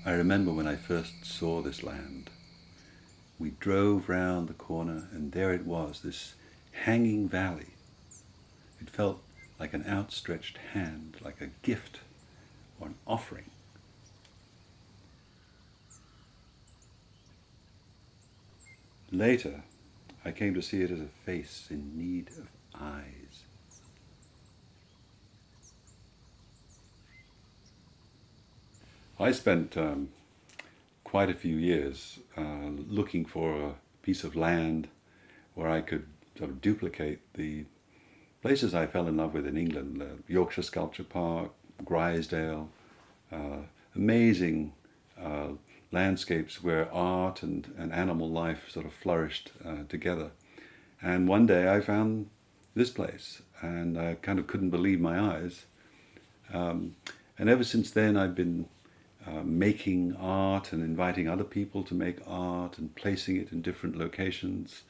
I remember when I first saw this land. We drove round the corner and there it was, this hanging valley. It felt like an outstretched hand, like a gift or an offering. Later, I came to see it as a face in need of eyes. I spent quite a few years looking for a piece of land where I could sort of duplicate the places I fell in love with in England, Yorkshire Sculpture Park, Grisdale, amazing landscapes where art and animal life sort of flourished together. And one day I found this place and I kind of couldn't believe my eyes. And ever since then I've been making art and inviting other people to make art and placing it in different locations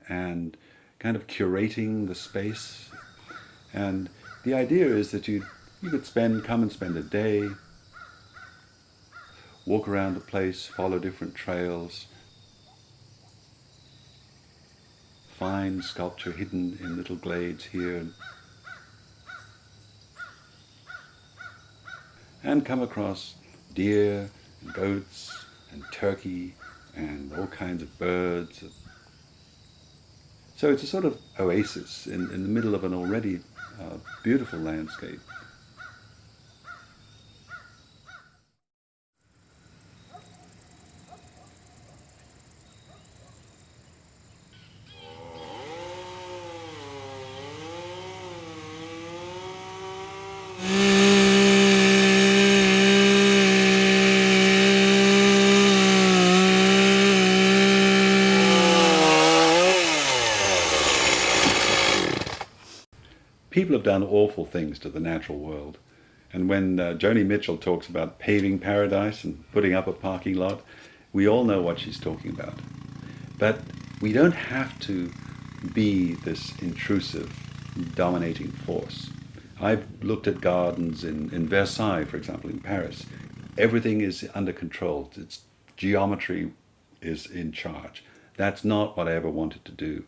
and kind of curating the space. And the idea is that you could come and spend a day, walk around the place, follow different trails, find sculpture hidden in little glades here, and come across deer and goats and turkey and all kinds of birds. So it's a sort of oasis in the middle of an already beautiful landscape. People have done awful things to the natural world. And when Joni Mitchell talks about paving paradise and putting up a parking lot, we all know what she's talking about. But we don't have to be this intrusive, dominating force. I've looked at gardens in Versailles, for example, in Paris. Everything is under control. Its geometry is in charge. That's not what I ever wanted to do.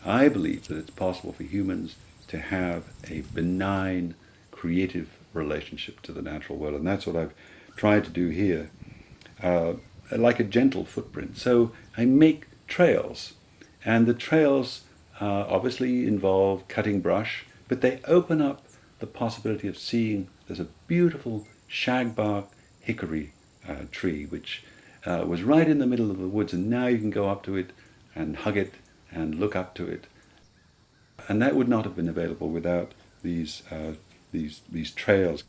I believe that it's possible for humans to have a benign, creative relationship to the natural world, and that's what I've tried to do here, like a gentle footprint. So I make trails, and the trails obviously involve cutting brush, but they open up the possibility of seeing there's a beautiful shagbark hickory tree, which was right in the middle of the woods, and now you can go up to it and hug it and look up to it. And that would not have been available without these trails.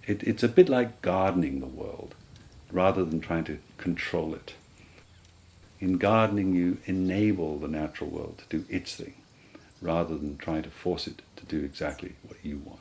It's a bit like gardening the world rather than trying to control it. In gardening, you enable the natural world to do its thing rather than trying to force it to do exactly what you want.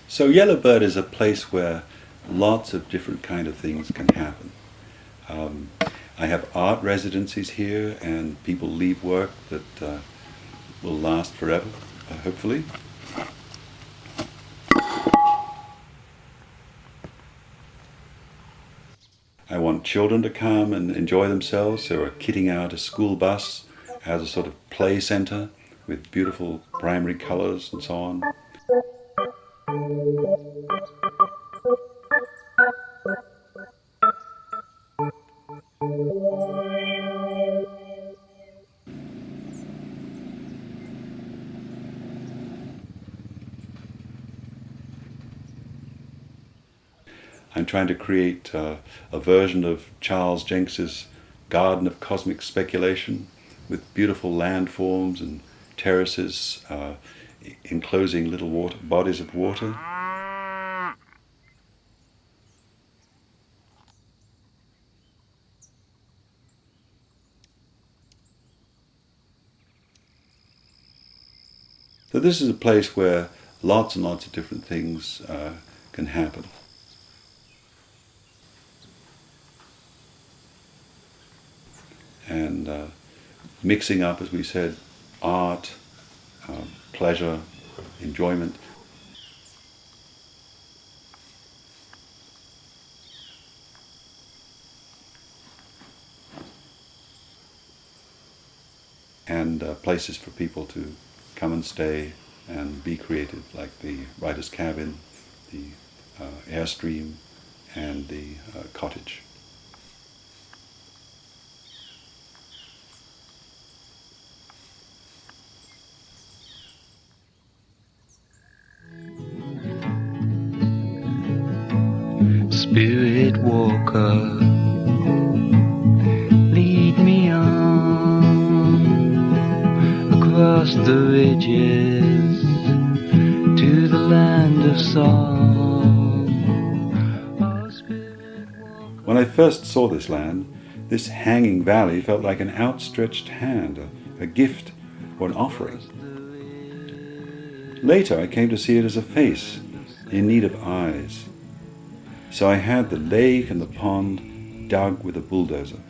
So Yellowbird is a place where lots of different kind of things can happen. I have art residencies here, and people leave work that will last forever, hopefully. I want children to come and enjoy themselves, so we're kitting out a school bus as a sort of play center with beautiful primary colors and so on. I'm trying to create a version of Charles Jenks's Garden of Cosmic Speculation with beautiful landforms and terraces enclosing little bodies of water. But this is a place where lots and lots of different things can happen. And mixing up, as we said, art, pleasure, enjoyment. And places for people to come and stay and be creative, like the writer's cabin, the airstream, and the cottage. Spirit walker, lead me on across the ridges to the land of song. Oh, Spirit walker. When I first saw this land, this hanging valley felt like an outstretched hand, a gift or an offering. Later I came to see it as a face in need of eyes. So I had the lake and the pond dug with a bulldozer.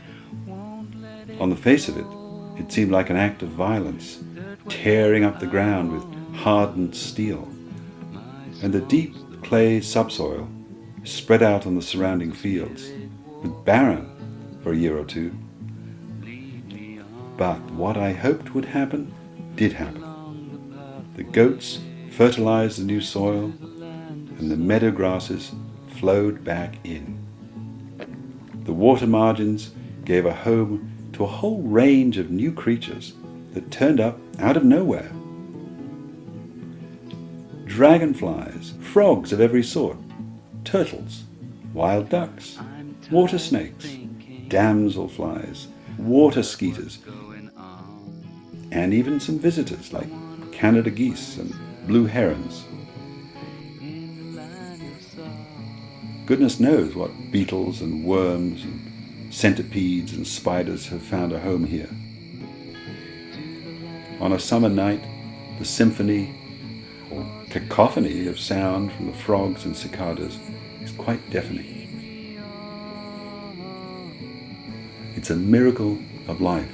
On the face of it, it seemed like an act of violence, tearing up the ground with hardened steel. And the deep clay subsoil spread out on the surrounding fields, was barren for a year or two. But what I hoped would happen did happen. The goats fertilized the new soil, and the meadow grasses flowed back in. The water margins gave a home to a whole range of new creatures that turned up out of nowhere. Dragonflies, frogs of every sort, turtles, wild ducks, water snakes, damselflies, water skeeters, and even some visitors like Canada geese and blue herons. Goodness knows what beetles and worms and centipedes and spiders have found a home here. On a summer night, the symphony or cacophony of sound from the frogs and cicadas is quite deafening. It's a miracle of life.